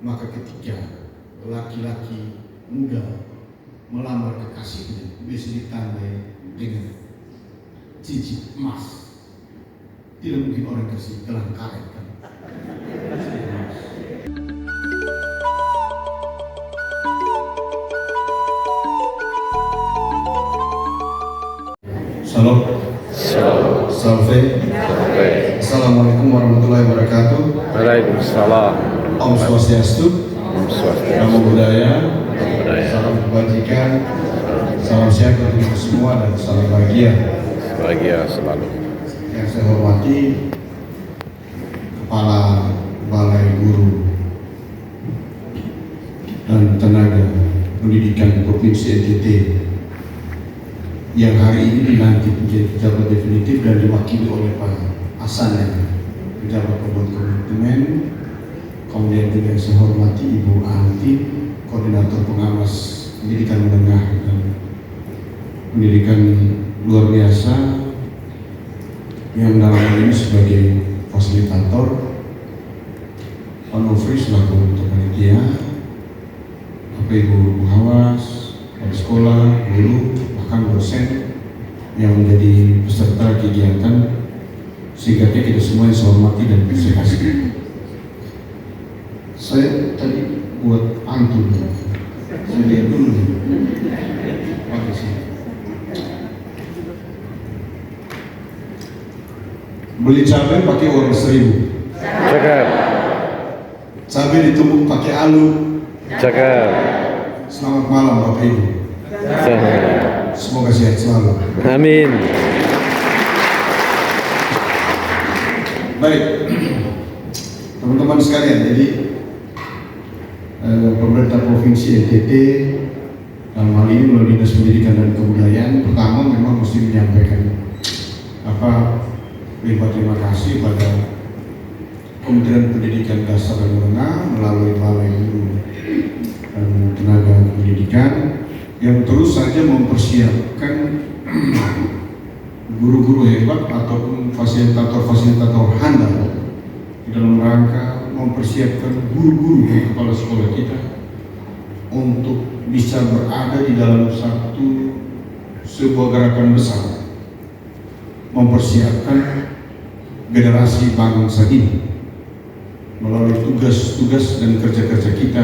Maka ketika laki-laki muda melamar kekasihnya, bisa ditandai dengan cincin emas. Tidak mungkin orang kasih gelang karet kan. Salam. Salve. Assalamualaikum warahmatullahi wabarakatuh. Waalaikumsalam. Om Swastiastu. Namo Buddhaya. Salam kebajikan. Salam sehat untuk kita semua dan salam bahagia. Bahagia selalu. Yang saya hormati Kepala Balai Guru dan Tenaga Pendidikan Provinsi NTT yang hari ini dilantik menjadi pejabat definitif dan diwakili oleh Pak Hasan, pejabat pembuat komitmen. Kemudian juga saya hormati Ibu Anti, Koordinator Pengawas Pendidikan Menengah dan Pendidikan Luar Biasa, yang dalam hal ini sebagai fasilitator, Pak Nofri selaku ketua panitia, Bapak Ibu Pengawas, kepala sekolah, guru, bahkan dosen yang menjadi peserta kegiatan, sehingga kita semua yang saya hormati dan saya kasih. Saya tadi buat antun, saya lihat dulu nih. Beli cabai pakai uang 1.000. Cakap. Cabai ditumbuk pakai alu. Cakap. Selamat malam Bapak Ibu. Semoga sehat selalu. Amin. Baik, teman-teman sekalian, jadi pemerintah Provinsi NTT dalam hal ini melalui Dinas Pendidikan dan Kebudayaan, pertama memang mesti menyampaikan terima kasih pada Kementerian Pendidikan Dasar dan Menengah melalui Balai Guru dan Tenaga Pendidikan yang terus saja mempersiapkan guru-guru hebat ataupun fasilitator-fasilitator handal dalam rangka mempersiapkan guru-guru dan kepala sekolah kita untuk bisa berada di dalam sebuah gerakan besar mempersiapkan generasi bangsa ini melalui tugas-tugas dan kerja-kerja kita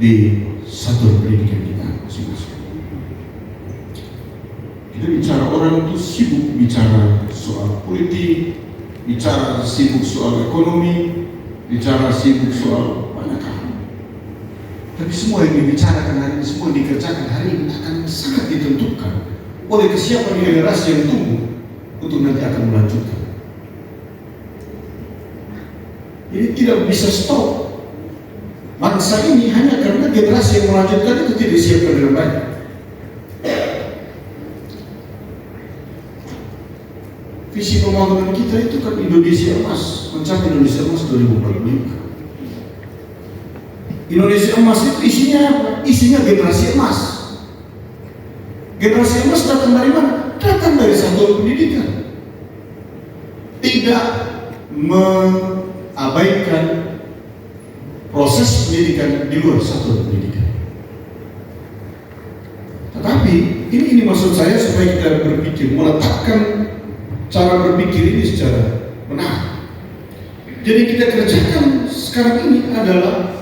di satuan pendidikan kita masing-masing. Kita bicara orang itu sibuk bicara soal politik, bicara sibuk soal ekonomi, bicara sibuk soal banyak hal. Tapi semua yang dibicarakan hari ini, semua yang dikerjakan hari ini akan sangat ditentukan oleh kesiapan generasi yang tumbuh untuk nanti akan melanjutkan. Jadi tidak bisa stop bangsa ini hanya karena generasi yang melanjutkan itu tidak disiapkan dengan baik. Visi pembangunan kita itu kan Indonesia Emas, mencapai Indonesia Emas 2045. Indonesia Emas itu isinya apa? Isinya generasi emas. Generasi emas datang dari mana? Datang dari satuan pendidikan. Tidak mengabaikan proses pendidikan di luar satuan pendidikan. Tetapi ini maksud saya supaya kita berpikir, meletakkan cara berpikir ini secara benar. Jadi kita kerjakan sekarang ini adalah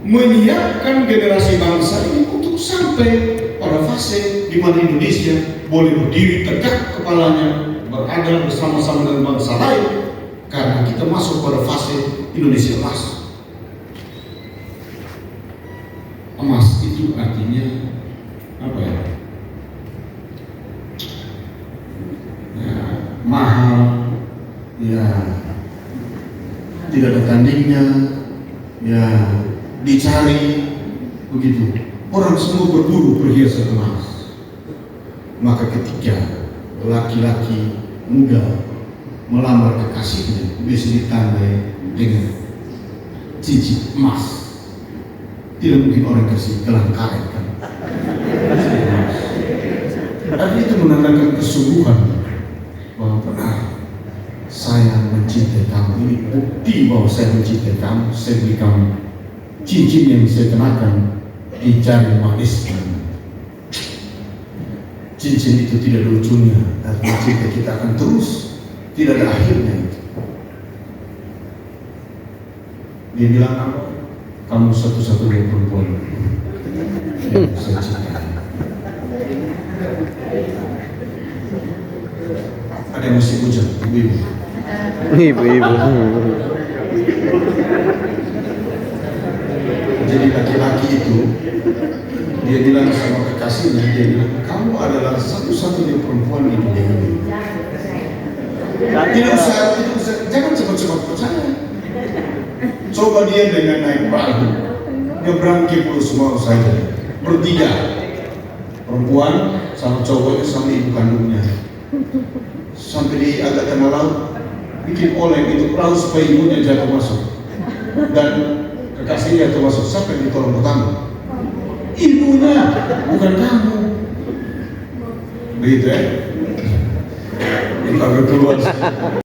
menyiapkan generasi bangsa ini untuk sampai pada fase di mana Indonesia boleh berdiri tegak kepalanya, berada bersama-sama dengan bangsa lain, karena kita masuk pada fase Indonesia emas. Emas itu artinya apa ya? Mahal, ya tidak ada tandingnya, ya dicari, begitu. Orang semua berburu perhiasan emas. Maka ketika laki-laki muda melamar kekasihnya, bisa ditandai dengan cincin emas. Tidak mungkin orang kasih gelang karet kan. Tapi itu menandakan kesungguhan bahwa benar saya mencintai kamu. Ini bukti bahwa saya mencintai kamu. Saya beri kamu cincin yang saya kenakan di jari manis. Cincin itu tidak ada ujungnya, artinya cinta kita akan terus, tidak ada akhirnya. Dia bilang apa? Kamu satu-satunya perempuan yang saya cintai. Ada yang masih hujan, ibu-ibu. Ibu-ibu. Jadi laki-laki itu dia bilang sama kekasihnya, dia bilang kamu adalah satu-satunya perempuan di dunia ini. Tidak usah, jangan cepat-cepat percaya. Coba dia dengan naik perahu, nyebrang ke Pulau Sumbawa saja, bertiga, perempuan sama cowoknya sama ibu kandungnya, sampai di agak tengah laut, bikin oleng itu perahu supaya ibunya jatuh masuk dan kekasihnya jatuh masuk. Sampai ditolong pertama, ibunya, bukan kamu. Begitu ya? Ini agak keluar.